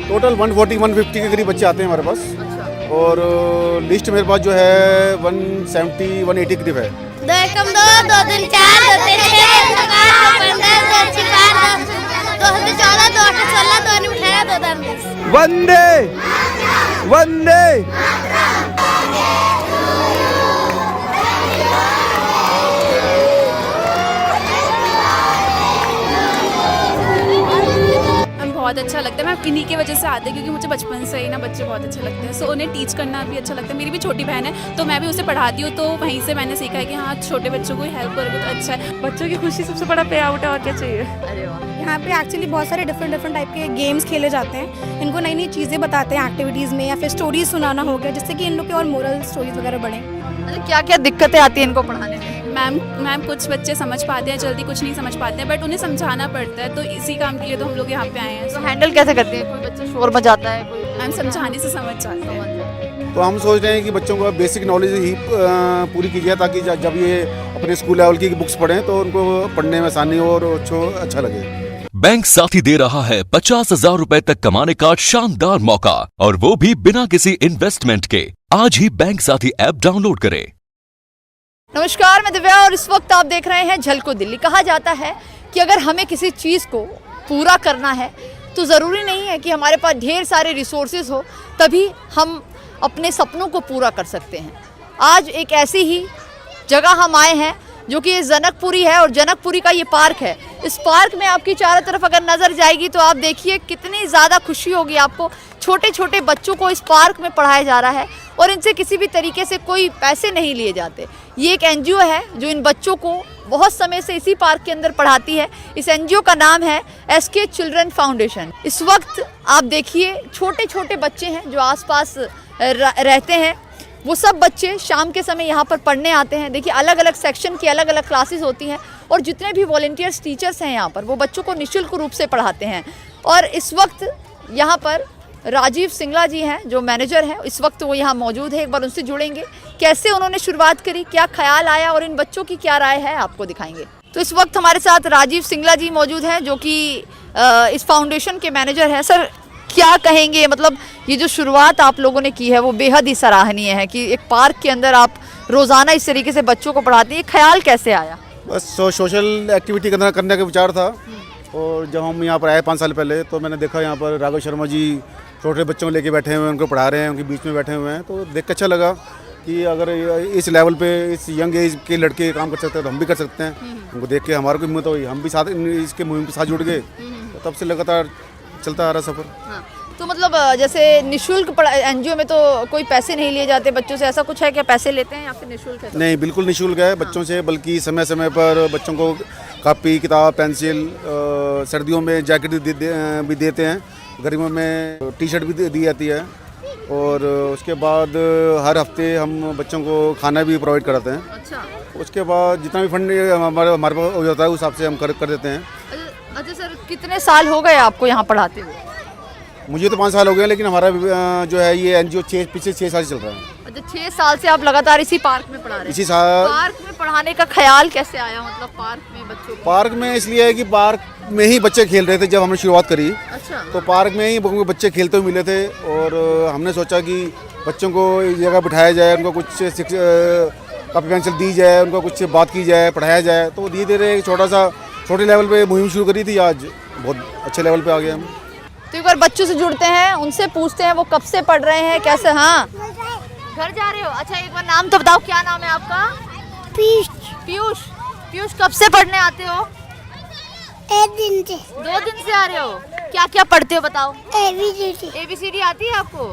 Total 140-150 के करीब बच्चे आते हैं हमारे पास। अच्छा। और लिस्ट मेरे पास जो है 170-180 करीब है। 2 एकम 2, 2 दूनी 4, 2 तीन 6, 2 5, 2 15, 2 6 12, 2 7 14, 2 8 16, 2 9 18, 2 10 20। वंदे वंदे बहुत अच्छा लगता है। मैं इन्हीं की वजह से आती हूँ क्योंकि मुझे बचपन से ही ना बच्चे बहुत अच्छे लगते हैं। सो उन्हें टीच करना भी अच्छा लगता है। मेरी भी छोटी बहन है तो मैं भी उसे पढ़ाती हूँ, तो वहीं से मैंने सीखा है कि हाँ छोटे बच्चों को हेल्प करोगे तो अच्छा है। बच्चों की खुशी सबसे बड़ा पे आउट है, और क्या चाहिए। अरे वाह। यहाँ पे एक्चुअली बहुत सारे डिफरेंट टाइप के गेम्स खेले जाते हैं। इनको नई नई चीज़ें बताते हैं एक्टिविटीज़ में, या फिर स्टोरीज सुनाना हो गया, जिससे कि इन लोग के और मोरल स्टोरीज वगैरह बढ़े। अच्छा, क्या क्या दिक्कतें आती हैं इनको पढ़ाने में? मैम कुछ बच्चे समझ पाते हैं जल्दी, कुछ नहीं समझ पाते हैं, बट उन्हें समझाना पड़ता है। तो इसी काम के लिए तो हम लोग यहाँ पे आए हैं। तो हैंडल कैसे करती हैं? कोई बच्चा शोर मचाता है, कोई मैम समझाने से समझ जाते हैं। तो हम सोच रहे हैं कि बच्चों को बेसिक नॉलेज ही पूरी की जाए, ताकि जब ये अपने स्कूल लेवल की बुक्स पढ़ें तो उनको पढ़ने में आसानी हो और अच्छा लगे। बैंक साथी दे रहा है 50,000 रुपए तक कमाने का शानदार मौका, और वो भी बिना किसी इन्वेस्टमेंट के। आज ही बैंक साथी ऐप डाउनलोड करें। नमस्कार, मैं दिव्या और इस वक्त आप देख रहे हैं झलको दिल्ली। कहा जाता है कि अगर हमें किसी चीज़ को पूरा करना है तो ज़रूरी नहीं है कि हमारे पास ढेर सारे रिसोर्सेज हो तभी हम अपने सपनों को पूरा कर सकते हैं। आज एक ऐसी ही जगह हम आए हैं जो कि जनकपुरी है, और जनकपुरी का ये पार्क है। इस पार्क में आपकी चारों तरफ अगर नज़र जाएगी तो आप देखिए कितनी ज़्यादा खुशी होगी आपको। छोटे छोटे बच्चों को इस पार्क में पढ़ाया जा रहा है और इनसे किसी भी तरीके से कोई पैसे नहीं लिए जाते। ये एक एनजीओ है जो इन बच्चों को बहुत समय से इसी पार्क के अंदर पढ़ाती है। इस एनजीओ का नाम है SK चिल्ड्रन फाउंडेशन। इस वक्त आप देखिए छोटे छोटे बच्चे हैं जो आसपास रहते हैं। वो सब बच्चे शाम के समय यहाँ पर पढ़ने आते हैं। देखिए अलग अलग सेक्शन की अलग अलग क्लासेस होती हैं, और जितने भी वॉलंटियर्स टीचर्स हैं यहाँ पर वो बच्चों को निःशुल्क रूप से पढ़ाते हैं। और इस वक्त यहाँ पर राजीव सिंगला जी हैं जो मैनेजर हैं, इस वक्त वो यहाँ मौजूद है। एक बार उनसे जुड़ेंगे, कैसे उन्होंने शुरुआत करी, क्या ख्याल आया और इन बच्चों की क्या राय है आपको दिखाएंगे। तो इस वक्त हमारे साथ राजीव सिंगला जी मौजूद हैं जो कि इस फाउंडेशन के मैनेजर हैं। सर क्या कहेंगे, मतलब ये जो शुरुआत आप लोगों ने की है वो बेहद ही सराहनीय है कि एक पार्क के अंदर आप रोज़ाना इस तरीके से बच्चों को पढ़ाते हैं। ये ख्याल कैसे आया? बस सोशल एक्टिविटी करने का विचार था। और जब हम यहाँ पर आए 5 साल पहले तो मैंने देखा यहाँ पर राघव शर्मा जी छोटे बच्चों को लेके बैठे हुए हैं, उनको पढ़ा रहे हैं, उनके बीच में बैठे हुए हैं। तो देख के अच्छा लगा कि अगर इस लेवल पे इस यंग एज के लड़के काम कर सकते हैं तो हम भी कर सकते हैं। उनको देख के हमारे को हिम्मत हुई, हम भी साथ इसके मुहिम के साथ जुड़ गए। तो तब से लगातार चलता आ रहा सफ़र। हाँ। तो मतलब जैसे निःशुल्क एनजीओ में तो कोई पैसे नहीं लिए जाते बच्चों से, ऐसा कुछ है क्या? पैसे लेते हैं या फिर निःशुल्क है? नहीं, बिल्कुल निःशुल्क है बच्चों से, बल्कि समय समय पर बच्चों को कापी किताब पेंसिल, सर्दियों में जैकेट भी देते हैं, गर्मियों में टी-शर्ट भी दी जाती है। और उसके बाद हर हफ्ते हम बच्चों को खाना भी प्रोवाइड कराते हैं। अच्छा। उसके बाद जितना भी फंड हमारे पास हो जाता है उस हिसाब से हम कर देते हैं। अच्छा सर, कितने साल हो गए आपको यहाँ पढ़ाते हुए? मुझे तो 5 साल हो गए, लेकिन हमारा जो है ये एनजीओ पिछले 6 साल से चल रहा है। अच्छा, 6 साल से आप लगातार इसी पार्क में पढ़ा रहे हैं? इसी साल पार्क में पढ़ाने का ख्याल कैसे आया, मतलब पार्क में बच्चों को? पार्क में इसलिए है कि पार्क में ही बच्चे खेल रहे थे जब हमने शुरुआत करी। अच्छा। तो पार्क में ही बच्चे खेलते हुए मिले थे, और हमने सोचा कि बच्चों को एक जगह बिठाया जाए, उनको कुछ कापी पेंसिल दी जाए, उनको कुछ बात की जाए, पढ़ाया जाए। तो धीरे धीरे छोटे लेवल पे मुहिम शुरू करी थी, आज बहुत अच्छे लेवल पे आ गए हम। तो एक बार बच्चों से जुड़ते हैं, उनसे पूछते हैं वो कब से पढ़ रहे हैं, कैसे। हाँ, घर जा रहे हो? अच्छा, एक बार नाम तो बताओ, क्या नाम है आपका? पीयूष। पीयूष, कब से पढ़ने आते हो? 1 दिन से। 2 दिन से आ रहे हो? क्या क्या पढ़ते हो बताओ? ABCD। ABCD आती है आपको?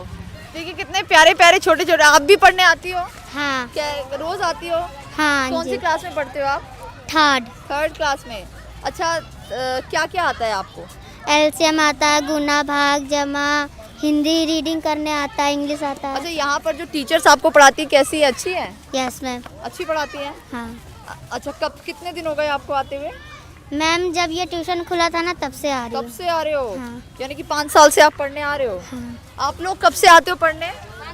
देखिए कितने प्यारे प्यारे छोटे छोटे। आप भी पढ़ने आती हो? हाँ। क्या रोज आती हो? हाँ। कौन सी क्लास में पढ़ते हो आप? 3rd क्लास में। अच्छा, क्या क्या आता है आपको? LCM आता है, गुना भाग जमा, हिंदी रीडिंग करने आता है, इंग्लिश आता है। अच्छा, यहाँ पर जो टीचर्स आपको पढ़ाती है कैसी है, अच्छी है? Yes ma'am. अच्छी पढ़ाती है? हाँ। अच्छा, कितने दिन हो गए आपको आते हुए? मैम जब ये ट्यूशन खुला था ना तब से आ रही हूँ। तब से आ रहे हो? हाँ। यानी कि 5 साल से आप पढ़ने आ रहे हो? हाँ। आप लोग कब से आते हो पढ़ने?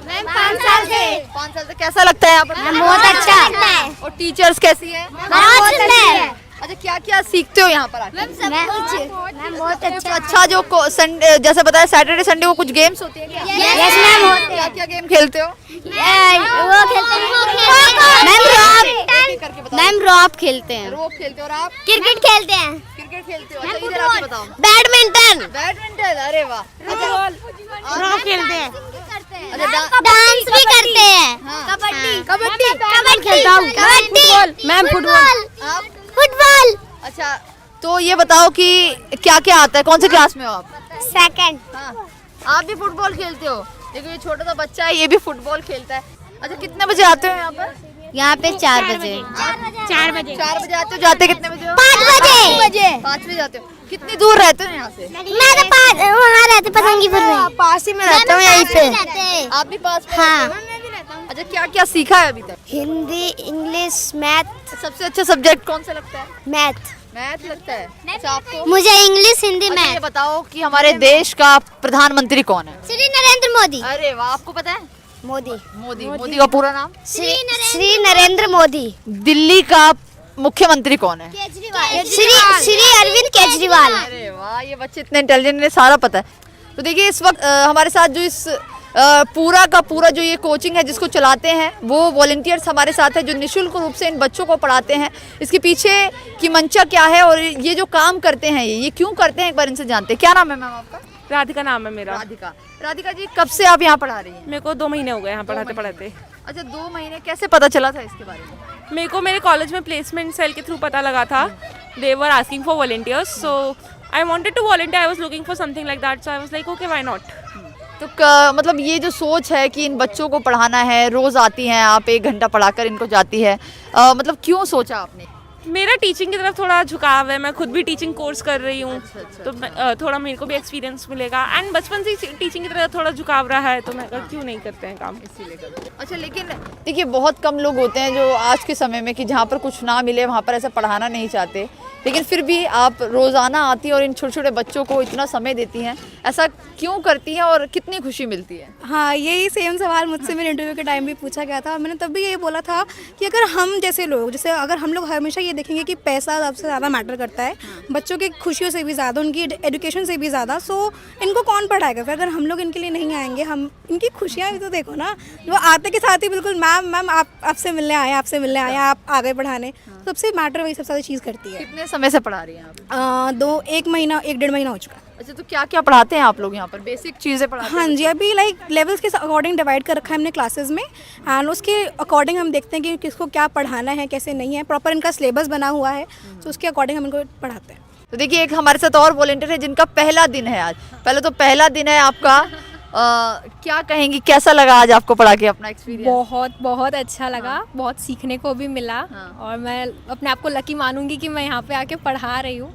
मैम 5 साल से। 5 साल से। कैसा लगता है यहाँ पर? बहुत अच्छा लगता है। और टीचर्स कैसी है? बहुत सुंदर। अच्छा, क्या क्या सीखते हो यहाँ पर आके? मैम बहुत अच्छा अच्छा, जो संडे जैसे बताया सैटरडे संडे को कुछ गेम्स होती है क्या? यस मैम होते क्या क्या गेम खेलते हो? वो खेलते हैं मैम रॉप खेलते हैं रोप खेलते हो और आप क्रिकेट खेलते हैं क्रिकेट खेलते हो? अच्छा, इधर आके बताओ। बैडमिंटन बैडमिंटन, अरे वाह। अच्छा, रॉप खेलते हैं अच्छा, डांस भी करते हैं कबड्डी कबड्डी खेलता हूँ कबड्डी मैम फुटबॉल आप? फुटबॉल अच्छा, तो ये बताओ कि क्या क्या आता है, कौन से क्लास में हो आप? सेकंड हाँ, आप भी फुटबॉल खेलते हो? देखो ये छोटा सा बच्चा है, ये भी फुटबॉल खेलता है। अच्छा, कितने बजे आते हो यहाँ पर? यहाँ पे 4 बजे 4 बजे आते हो, जाते कितने बजे हो? 5 बजे 5 बजे जाते हो। कितनी दूर रहते हो यहाँ से? मैं तो वहाँ रहते पतंगीपुर में पास ही में रहता हूँ यहीं पे आप भी पास में हाँ रहते हो? अच्छा, क्या क्या सीखा है अभी तक? हिंदी इंग्लिश मैथ सबसे अच्छा सब्जेक्ट कौन सा लगता है? मैथ मैथ लगता है। अच्छा, आपको? मुझे इंग्लिश हिंदी अच्छा, ये मैथ बताओ कि हमारे देश का प्रधानमंत्री कौन है? श्री नरेंद्र मोदी अरे वाह, आपको पता है? मोदी मोदी का पूरा नाम? श्री नरेंद्र मोदी दिल्ली का मुख्यमंत्री कौन है? श्री अरविंद केजरीवाल अरे वाह, ये बच्चे इतने इंटेलिजेंट है, सारा पता है। तो देखिए इस वक्त हमारे साथ जो इस पूरा का पूरा जो ये कोचिंग है जिसको चलाते हैं वो वॉलंटियर्स हमारे साथ है जो निशुल्क रूप से इन बच्चों को पढ़ाते हैं। इसके पीछे की मंशा क्या है और ये जो काम करते हैं ये क्यों करते हैं, एक बार इनसे जानते हैं। क्या नाम है मैम आपका? राधिका नाम है मेरा। राधिका जी, कब से आप यहाँ पढ़ा रही हैं? मेरे को 2 महीने हो गए यहाँ पढ़ाते पढ़ाते। अच्छा, 2 महीने। कैसे पता चला था इसके बारे में? मेरे को मेरे कॉलेज में प्लेसमेंट सेल के थ्रू पता लगा था। They were asking for volunteers, so I wanted to volunteer. I was looking for something like that, so I was like okay, why not. तो मतलब ये जो सोच है कि इन बच्चों को पढ़ाना है, रोज़ आती हैं आप, 1 घंटा पढ़ाकर इनको जाती है, मतलब क्यों सोचा आपने? मेरा टीचिंग की तरफ थोड़ा झुकाव है, मैं खुद भी टीचिंग कोर्स कर रही हूँ। तो थोड़ा मेरे को भी एक्सपीरियंस मिलेगा एंड बचपन से टीचिंग की तरफ थोड़ा झुकाव रहा है, तो मैं क्यों नहीं करते हैं काम, इसीलिए करते हैं। अच्छा, लेकिन देखिए बहुत कम लोग होते हैं जो आज के समय में कि जहाँ पर कुछ ना मिले वहाँ पर ऐसा पढ़ाना नहीं चाहते, लेकिन फिर भी आप रोज़ाना आती हैं और इन छोटे छोटे बच्चों को इतना समय देती हैं, ऐसा क्यों करती हैं और कितनी खुशी मिलती है? हाँ, यही सेम सवाल मुझसे मेरे इंटरव्यू के टाइम भी पूछा गया था। मैंने तब भी यही बोला था कि अगर हम जैसे लोग, जैसे अगर हम लोग हमेशा ये देखेंगे कि पैसा सबसे ज़्यादा मैटर करता है, बच्चों की खुशियों से भी ज़्यादा, उनकी एजुकेशन से भी ज़्यादा, सो इनको कौन पढ़ाएगा फिर अगर हम लोग इनके लिए नहीं आएंगे। हम इनकी खुशियाँ भी तो देखो ना, वो आते के साथ ही बिल्कुल मैम आपसे मिलने आए, आप आ गए पढ़ाने। सबसे मैटर वही सबसे ज़्यादा चीज़ करती है। कितने समय से पढ़ा रही हैं आप? 1 महीना हो चुका है। अच्छा, तो क्या क्या पढ़ाते हैं आप लोग यहाँ पर? बेसिक चीज़ें पढ़ाते हैं? हाँ जी, अभी लाइक लेवल्स के अकॉर्डिंग डिवाइड कर रखा है हमने क्लासेस में, एंड उसके अकॉर्डिंग हम देखते हैं कि किसको क्या पढ़ाना है, कैसे नहीं है। प्रॉपर इनका सिलेबस बना हुआ है, तो उसके अकॉर्डिंग हम इनको पढ़ाते हैं। तो देखिए एक हमारे साथ और वॉलंटियर है जिनका पहला दिन है आज। पहले तो पहला दिन है आपका, क्या कहेंगी, कैसा लगा आज आपको पढ़ा के, अपना एक्सपीरियंस? बहुत अच्छा लगा, बहुत सीखने को भी मिला, और मैं अपने आप को लकी मानूंगी कि मैं यहाँ पे आके पढ़ा रही हूँ,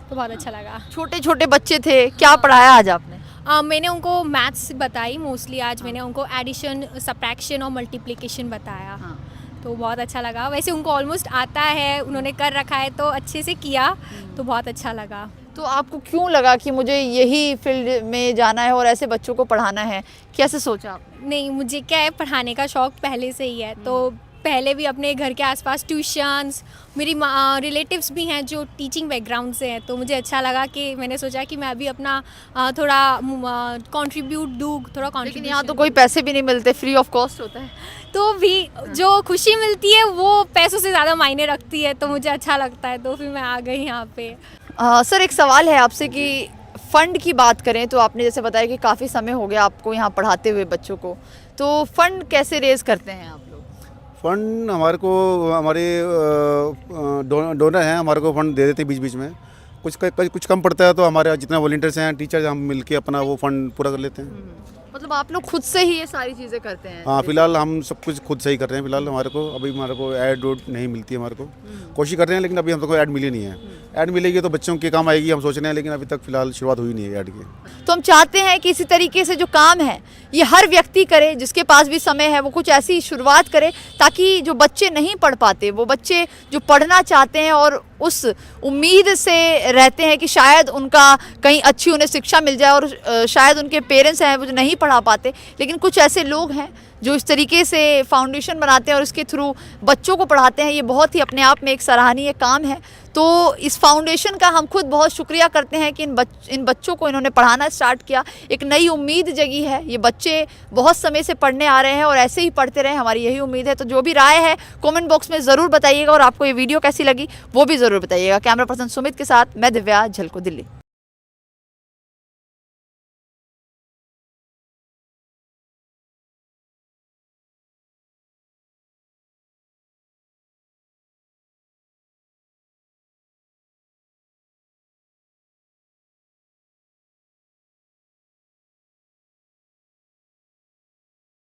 तो बहुत अच्छा लगा। छोटे छोटे बच्चे थे, क्या पढ़ाया आज आपने? मैंने उनको मैथ्स बताई मोस्टली। आज मैंने उनको एडिशन, सब्ट्रैक्शन और मल्टीप्लिकेशन बताया, तो बहुत अच्छा लगा। वैसे उनको ऑलमोस्ट आता है, उन्होंने कर रखा है, तो अच्छे से किया, तो बहुत अच्छा लगा। तो आपको क्यों लगा कि मुझे यही फील्ड में जाना है और ऐसे बच्चों को पढ़ाना है, कैसे सोचा आपने? नहीं, मुझे क्या है, पढ़ाने का शौक़ पहले से ही है, तो पहले भी अपने घर के आसपास ट्यूशन्स, मेरी रिलेटिव्स भी हैं जो टीचिंग बैकग्राउंड से हैं, तो मुझे अच्छा लगा कि मैंने सोचा कि मैं अभी अपना थोड़ा कंट्रीब्यूट दूँ, थोड़ा कंट्रीब्यूट। लेकिन यहाँ तो कोई पैसे भी नहीं मिलते, फ्री ऑफ कॉस्ट होता है। तो भी जो खुशी मिलती है वो पैसों से ज़्यादा मायने रखती है, तो मुझे अच्छा लगता है, तो फिर मैं आ गई यहाँ पे। सर, एक सवाल है आपसे कि फ़ंड की बात करें तो आपने जैसे बताया कि काफ़ी समय हो गया आपको यहाँ पढ़ाते हुए बच्चों को, तो फ़ंड कैसे रेज़ करते हैं आप लोग? फंड हमारे डोनर हैं, हमारे को फंड दे देते हैं बीच बीच में। कुछ कम पड़ता है तो हमारे जितना वॉलंटियर्स हैं, टीचर्स, हम मिलके अपना वो फंड पूरा कर लेते हैं। मतलब आप लोग खुद से ही ये सारी चीज़ें करते हैं? हाँ, फिलहाल हम सब कुछ खुद से ही कर रहे हैं। फिलहाल हमारे को ऐड नहीं मिलती है, हमारे को कोशिश कर रहे हैं, लेकिन अभी हमको ऐड मिली नहीं है। ऐड मिलेगी तो बच्चों के काम आएगी, हम सोच रहे हैं, लेकिन अभी तक फिलहाल शुरुआत हुई नहीं है ऐड की। तो हम चाहते हैं कि इसी तरीके से जो काम है ये हर व्यक्ति करे, जिसके पास भी समय है वो कुछ ऐसी शुरुआत करे, ताकि जो बच्चे नहीं पढ़ पाते, वो बच्चे जो पढ़ना चाहते हैं और उस उम्मीद से रहते हैं कि शायद उनका कहीं अच्छी उन्हें शिक्षा मिल जाए, और शायद उनके पेरेंट्स हैं वो जो नहीं पढ़ा पाते, लेकिन कुछ ऐसे लोग हैं जो इस तरीके से फाउंडेशन बनाते हैं और इसके थ्रू बच्चों को पढ़ाते हैं, ये बहुत ही अपने आप में एक सराहनीय काम है। तो इस फाउंडेशन का हम खुद बहुत शुक्रिया करते हैं कि इन बच्चों को इन्होंने पढ़ाना स्टार्ट किया, एक नई उम्मीद जगी है। ये बच्चे बहुत समय से पढ़ने आ रहे हैं और ऐसे ही पढ़ते रहे, हमारी यही उम्मीद है। तो जो भी राय है कमेंट बॉक्स में ज़रूर बताइएगा और आपको ये वीडियो कैसी लगी वो भी ज़रूर बताइएगा। कैमरा पर्सन सुमित के साथ मैं दिव्या, झलको दिल्ली।